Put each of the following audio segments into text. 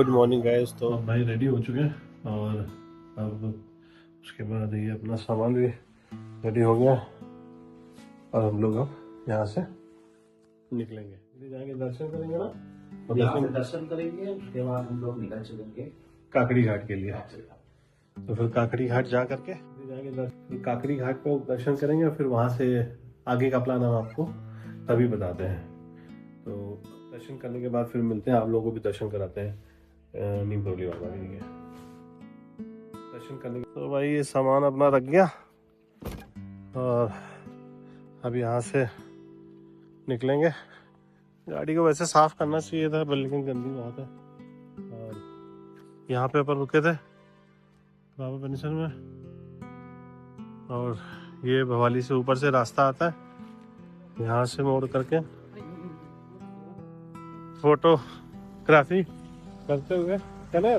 Good morning guys. तो भाई ready हो चुके हैं और अब उसके बाद ये अपना सामान भी रेडी हो गया और हम लोग अब यहाँ से निकलेंगे, जाएंगे दर्शन करेंगे ना, और दर्शन करेंगे। उसके बाद हम लोग निकल चलेंगे काकड़ी घाट के लिए। तो फिर काकड़ी घाट जा करके जाएंगे, काकड़ी घाट को दर्शन करेंगे और फिर वहाँ से आगे का प्लान हम आपको तभी बताते हैं। तो दर्शन करने के बाद फिर मिलते हैं, आप लोगों को भी दर्शन कराते हैं नीम करोली बाबा के दर्शन करने। तो भाई ये सामान अपना रख गया और अब यहाँ से निकलेंगे। गाड़ी को वैसे साफ करना चाहिए था लेकिन गंदी बहुत है। और यहाँ पे अपन रुके थे बाबा पेंशन में, और ये भवाली से ऊपर से रास्ता आता है, यहाँ से मोड़ करके फोटोग्राफी करते हुए चले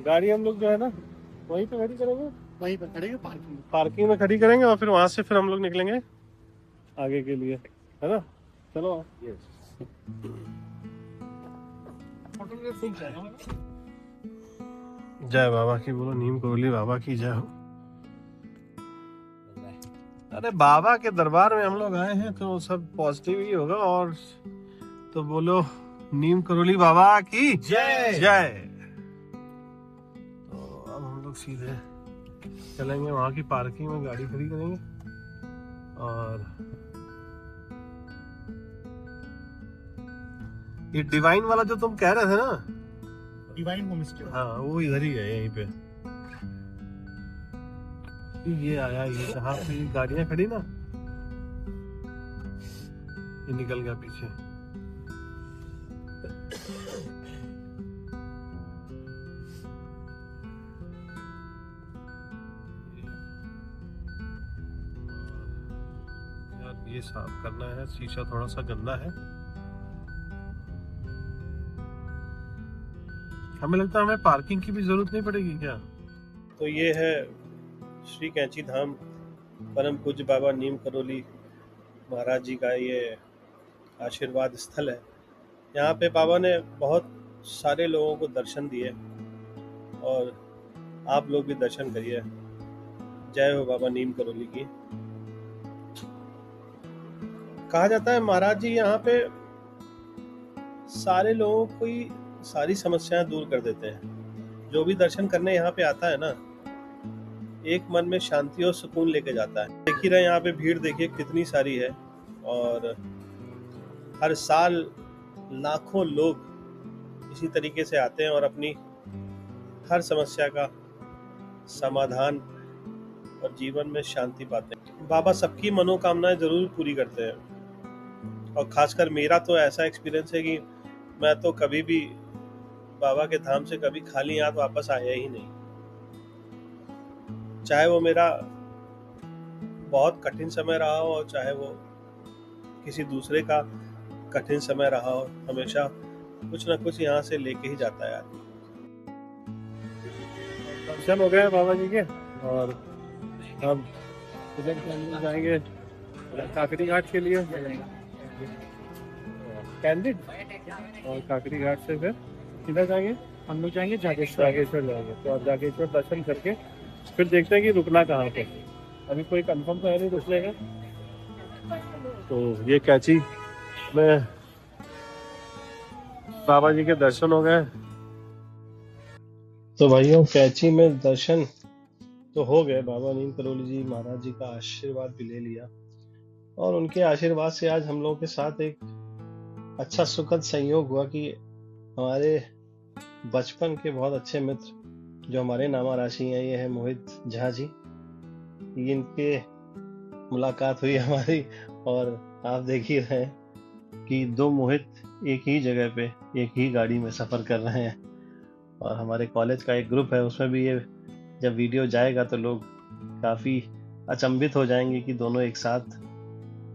गाड़ी हम लोग जो है ना वहीं पे खड़ी करेंगे, वहीं पर खड़ेंगे पार्किंग में खड़ी करेंगे और फिर वहां से फिर हम लोग निकलेंगे आगे के लिए, है ना। चलो जय बाबा की बोलो, नीम करोली बाबा की जय हो। अरे बाबा के दरबार में हम लोग आए हैं तो सब पॉजिटिव ही होगा। और तो बोलो नीम करोली बाबा की जय जय। तो अब हम लोग सीधे चलेंगे वहां की पार्किंग में, गाड़ी खड़ी करेंगे और ये डिवाइन वाला जो तुम कह रहे थे ना, डिवाइन होमस्टे, हाँ वो इधर ही है, यहीं पे ये आया। ये जहाँ पे गाड़ियां खड़ी ना, ये निकल गया पीछे। यार ये साफ करना है, शीशा थोड़ा सा गंदा है। हमें लगता है हमें पार्किंग की भी जरूरत नहीं पड़ेगी क्या। तो ये है श्री कैंची धाम परम पूज्य बाबा नीम करोली महाराज जी का ये आशीर्वाद स्थल है। यहाँ पे बाबा ने बहुत सारे लोगों को दर्शन दिए और आप लोग भी दर्शन करिए। जय हो बाबा नीम करोली की। कहा जाता है महाराज जी यहाँ पे सारे लोगों की सारी समस्याएं दूर कर देते हैं। जो भी दर्शन करने यहाँ पे आता है ना, एक मन में शांति और सुकून लेके जाता है। देख ही रहे यहाँ पे भीड़ देखिए कितनी सारी है और हर साल लाखों लोग इसी तरीके से आते हैं और अपनी हर समस्या का समाधान और जीवन में शांति पाते हैं। बाबा सबकी मनोकामनाएं जरूर पूरी करते हैं और खासकर मेरा तो ऐसा एक्सपीरियंस है कि मैं तो कभी भी बाबा के धाम से कभी खाली हाथ वापस आया ही नहीं। चाहे वो मेरा बहुत कठिन समय रहा हो और चाहे वो किसी दूसरे का कठिन समय रहा हो, हमेशा कुछ ना कुछ यहाँ से लेके ही जाता है आदमी। दर्शन हो गए बाबा जी के और अब जाएंगे काकड़ी घाट के लिए कैंडिड, और काकड़ी घाट से फिर किधर जाएंगे, हम लोग जाएंगे जागेश्वर जाएंगे। तो अब जागेश्वर दर्शन करके फिर देखते हैं कि रुकना कहाँ पे। अभी कोई कंफर्म तो है नहीं रुकने का। तो ये कैंची में बाबा जी के दर्शन हो गए। तो भाइयों कैंची में दर्शन तो हो गए, बाबा नीम करोली जी महाराज जी का आशीर्वाद भी ले लिया और उनके आशीर्वाद से आज हम लोगों के साथ एक अच्छा सुखद संयोग हुआ कि हमारे बचपन के बहुत अच्छे मित्र जो हमारे नामा राशि हैं, ये है मोहित झा जी। इनके मुलाकात हुई हमारी और आप देख ही रहे हैं कि दो मोहित एक ही जगह पे एक ही गाड़ी में सफर कर रहे हैं। और हमारे कॉलेज का एक ग्रुप है, उसमें भी ये जब वीडियो जाएगा तो लोग काफी अचंभित हो जाएंगे कि दोनों एक साथ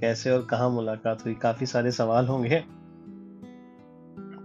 कैसे और कहाँ मुलाकात हुई। काफी सारे सवाल होंगे।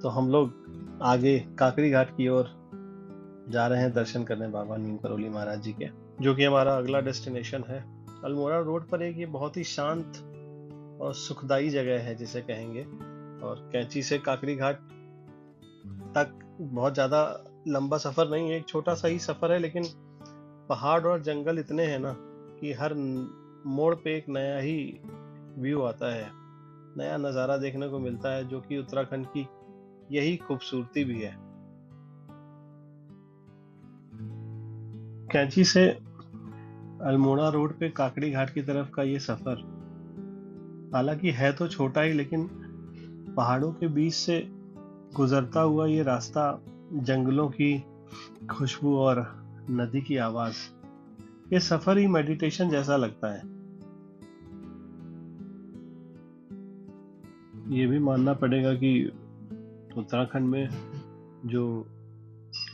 तो हम लोग आगे काकड़ी घाट की ओर जा रहे हैं दर्शन करने बाबा नीम करोली महाराज जी के, जो कि हमारा अगला डेस्टिनेशन है। अल्मोड़ा रोड पर एक ये बहुत ही शांत और सुखदाई जगह है जिसे कहेंगे। और कैंची से काकड़ी घाट तक बहुत ज़्यादा लंबा सफ़र नहीं है, एक छोटा सा ही सफ़र है, लेकिन पहाड़ और जंगल इतने हैं ना कि हर मोड़ पे एक नया ही व्यू आता है, नया नज़ारा देखने को मिलता है, जो कि उत्तराखंड की यही खूबसूरती भी है। कैंची से अल्मोड़ा रोड पे काकड़ी घाट की तरफ का ये सफ़र हालांकि है तो छोटा ही, लेकिन पहाड़ों के बीच से गुजरता हुआ ये रास्ता, जंगलों की खुशबू और नदी की आवाज, ये सफर ही मेडिटेशन जैसा लगता है। ये भी मानना पड़ेगा कि उत्तराखंड में जो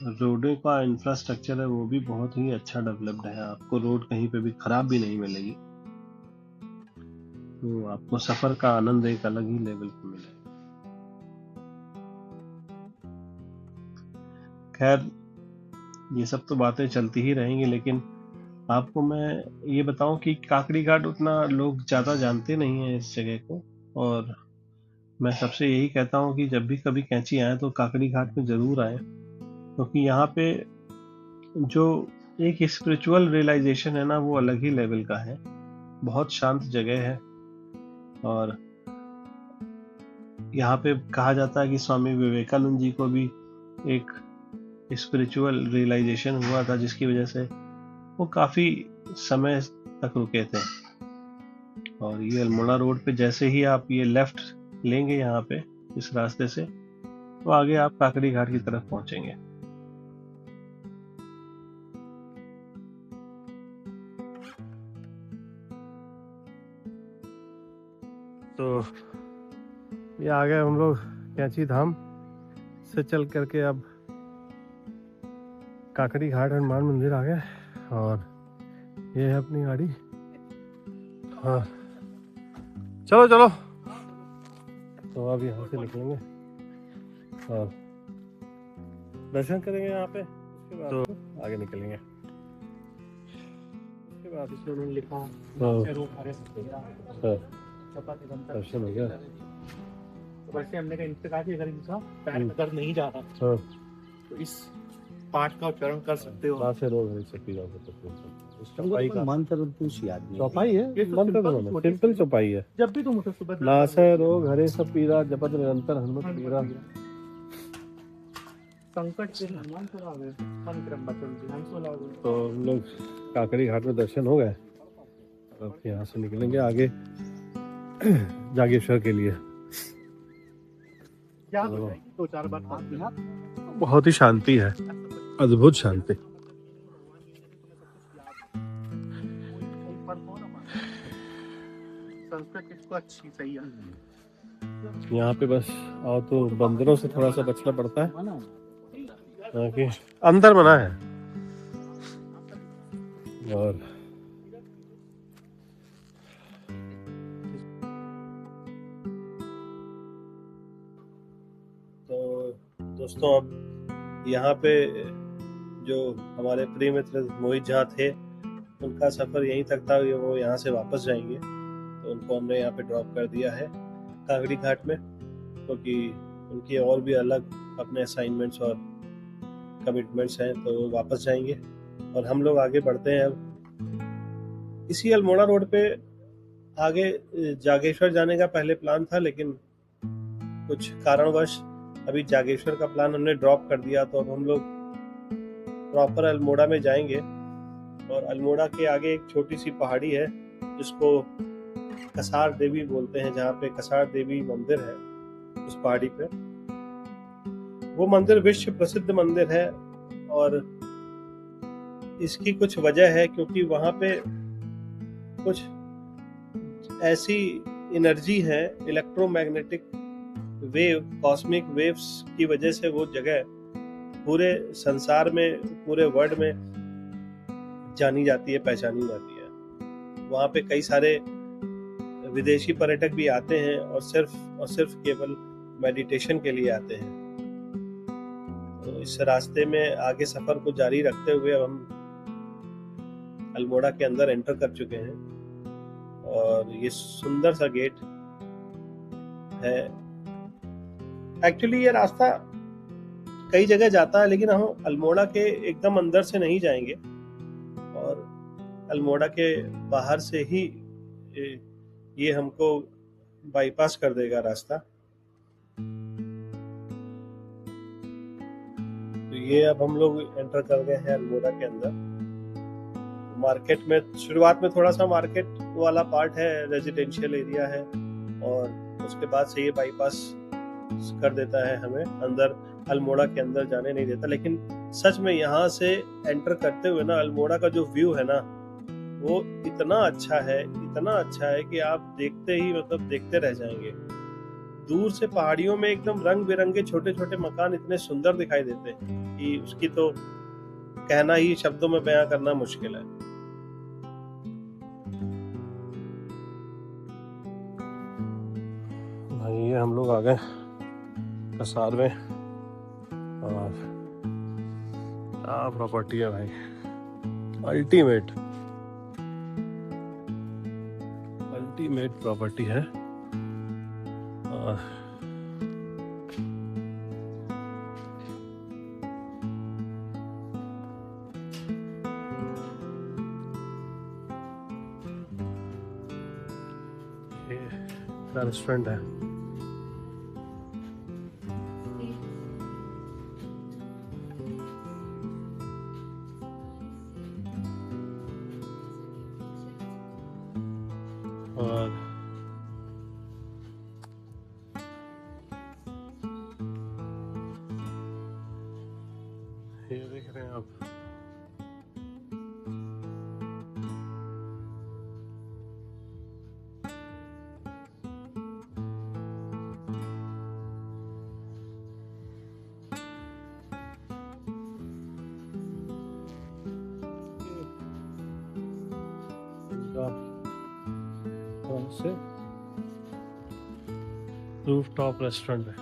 रोडों का इंफ्रास्ट्रक्चर है वो भी बहुत ही अच्छा डेवलप्ड है। आपको रोड कहीं पे भी खराब भी नहीं मिलेगी, तो आपको सफर का आनंद एक अलग ही लेवल पे मिलेगा। खैर, ये सब तो बातें चलती ही रहेंगी, लेकिन आपको मैं ये बताऊं कि काकड़ी घाट उतना लोग ज़्यादा जानते नहीं हैं इस जगह को, और मैं सबसे यही कहता हूं कि जब भी कभी कैंची आए तो काकड़ी घाट में ज़रूर आए, क्योंकि यहाँ पे जो एक स्पिरिचुअल रियलाइजेशन है ना, वो अलग ही लेवल का है। बहुत शांत जगह है, और यहाँ पे कहा जाता है कि स्वामी विवेकानंद जी को भी एक स्पिरिचुअल रियलाइजेशन हुआ था, जिसकी वजह से वो काफ़ी समय तक रुके थे। और ये अल्मोड़ा रोड पे जैसे ही आप ये लेफ्ट लेंगे यहाँ पे इस रास्ते से, तो आगे आप काकड़ी घाट की तरफ पहुंचेंगे। तो ये आ गए हम लोग कैंची धाम से चल करके, अब काकड़ी घाट हनुमान मंदिर आ गए, और ये है अपनी गाड़ी। हाँ, चलो चलो। तो अब यहाँ से निकलेंगे और दर्शन करेंगे यहाँ पे, उसके बाद तो आगे निकलेंगे। उसके बाद इसमें उन्होंने लिखा दर्शन हो गया। तो वैसे हमने कहा इनसे कहा कि अगर इनका पैर में दर्द नहीं जा रहा तो इस पाठ का उच्चारण कर सकते हो। से रोग सकती मंत्र कुछ याद नहीं, चौपाई है, मंत्र सिंपल चौपाई है। जब भी तुम उसे सुबह नासै रोग हरे सब पीरा, जपत निरंतर हनुमत पीरा। संकट से हनुमान को लावे, मंत्र बचन ध्यान को लावे। तो हम लोग काकड़ी घाट में दर्शन हो गए, अब यहाँ से निकलेंगे आगे जागेश्वर के लिए। क्या दो चार बार बहुत ही शांति है, अद्भुत शांति। संस्कृत इसको अच्छी सही है। यहाँ पे बस आओ तो बंदरों से थोड़ा सा बचना पड़ता है, क्योंकि अंदर मना है। और तो दोस्तों, अब यहाँ पे जो हमारे प्रिय मित्र मोहित झा थे, उनका सफ़र यहीं तक था, वो यहाँ से वापस जाएंगे, तो उनको हमने यहाँ पे ड्रॉप कर दिया है काकड़ी घाट में, क्योंकि उनकी और भी अलग अपने असाइनमेंट्स और कमिटमेंट्स हैं, तो वो वापस जाएंगे और हम लोग आगे बढ़ते हैं। अब इसी अल्मोड़ा रोड पे आगे जागेश्वर जाने का पहले प्लान था, लेकिन कुछ कारणवश अभी जागेश्वर का प्लान हमने ड्रॉप कर दिया। तो अब हम लोग प्रॉपर अल्मोड़ा में जाएंगे, और अल्मोड़ा के आगे एक छोटी सी पहाड़ी है जिसको कसार देवी बोलते हैं, जहाँ पे कसार देवी मंदिर है उस पहाड़ी पे। वो मंदिर विश्व प्रसिद्ध मंदिर है, और इसकी कुछ वजह है, क्योंकि वहाँ पे कुछ ऐसी एनर्जी है, इलेक्ट्रोमैग्नेटिक वेव, कॉस्मिक वेव्स की वजह से वो जगह पूरे संसार में, पूरे वर्ल्ड में जानी जाती है, पहचानी जाती है। वहाँ पे कई सारे विदेशी पर्यटक भी आते हैं, और सिर्फ केवल मेडिटेशन के लिए आते हैं। तो इस रास्ते में आगे सफर को जारी रखते हुए अब हम अल्मोड़ा के अंदर एंटर कर चुके हैं, और ये सुंदर सा गेट है। एक्चुअली ये रास्ता कई जगह जाता है, लेकिन हम अल्मोड़ा के एकदम अंदर से नहीं जाएंगे और अल्मोड़ा के बाहर से ही ये हमको बाईपास कर देगा रास्ता। तो ये अब हम लोग एंटर कर गए हैं अल्मोड़ा के अंदर। मार्केट में शुरुआत में थोड़ा सा मार्केट वाला पार्ट है, रेजिडेंशियल एरिया है, और उसके बाद से ये बाईपास कर देता है, हमें अंदर अल्मोड़ा के अंदर जाने नहीं देता। लेकिन सच में यहाँ से एंटर करते हुए ना अल्मोड़ा का जो व्यू है ना वो इतना अच्छा है कि आप देखते ही मतलब देखते रह जाएंगे। दूर से पहाड़ियों में एकदम रंग बिरंगे छोटे छोटे मकान इतने सुंदर दिखाई देते हैं कि उसकी तो कहना ही शब्दों में बयां करना मुश्किल है। भाई ये हम लोग आ गए कसार में, और क्या प्रॉपर्टी है भाई, अल्टीमेट प्रॉपर्टी है। और ये रेस्टोरेंट है। और ये देख रहे हैं आप, से रूफटॉप रेस्टोरेंट है।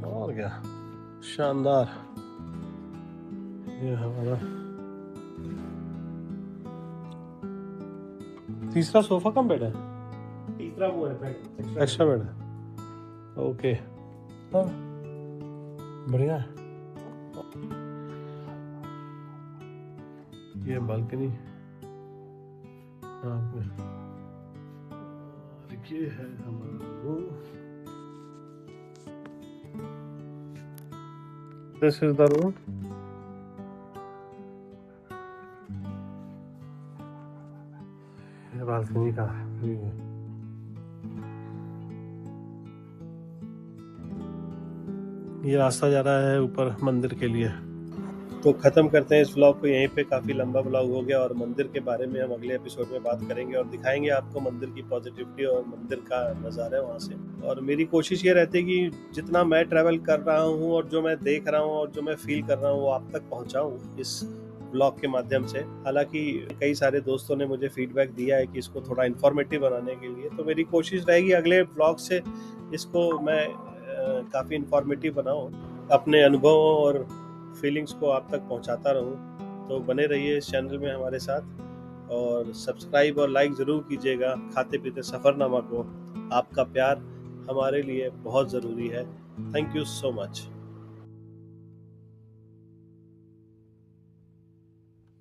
और क्या शानदार। ये हमारा तीसरा सोफा कम बेड है, तीसरा वो है बेड, एक्स्ट्रा बेड है। ओके, हाँ बढ़िया है। ये बालकनी ये है हमारा room. This is the room. ये बालकनी का व्यू है। ये रास्ता जा रहा है ऊपर मंदिर के लिए। तो खत्म करते हैं इस व्लॉग को यहीं पे, काफी लंबा व्लॉग हो गया, और मंदिर के बारे में हम अगले एपिसोड में बात करेंगे और दिखाएंगे आपको मंदिर की पॉजिटिविटी और मंदिर का नज़ारा वहाँ से। और मेरी कोशिश ये रहती है कि जितना मैं ट्रैवल कर रहा हूँ और जो मैं देख रहा हूँ और जो मैं फील कर रहा हूँ वो आप तक पहुँचाऊँ इस ब्लॉग के माध्यम से। हालांकि कई सारे दोस्तों ने मुझे फीडबैक दिया है कि इसको थोड़ा इन्फॉर्मेटिव बनाने के लिए, तो मेरी कोशिश रहेगी अगले ब्लॉग से इसको मैं काफ़ी इन्फॉर्मेटिव बनाऊँ, अपने अनुभवों और फीलिंग्स को आप तक पहुंचाता रहूं। तो बने रहिए इस चैनल में हमारे साथ, और सब्सक्राइब और लाइक ज़रूर कीजिएगा खाते पीते सफ़रनामा को। आपका प्यार हमारे लिए बहुत ज़रूरी है। Thank you so much.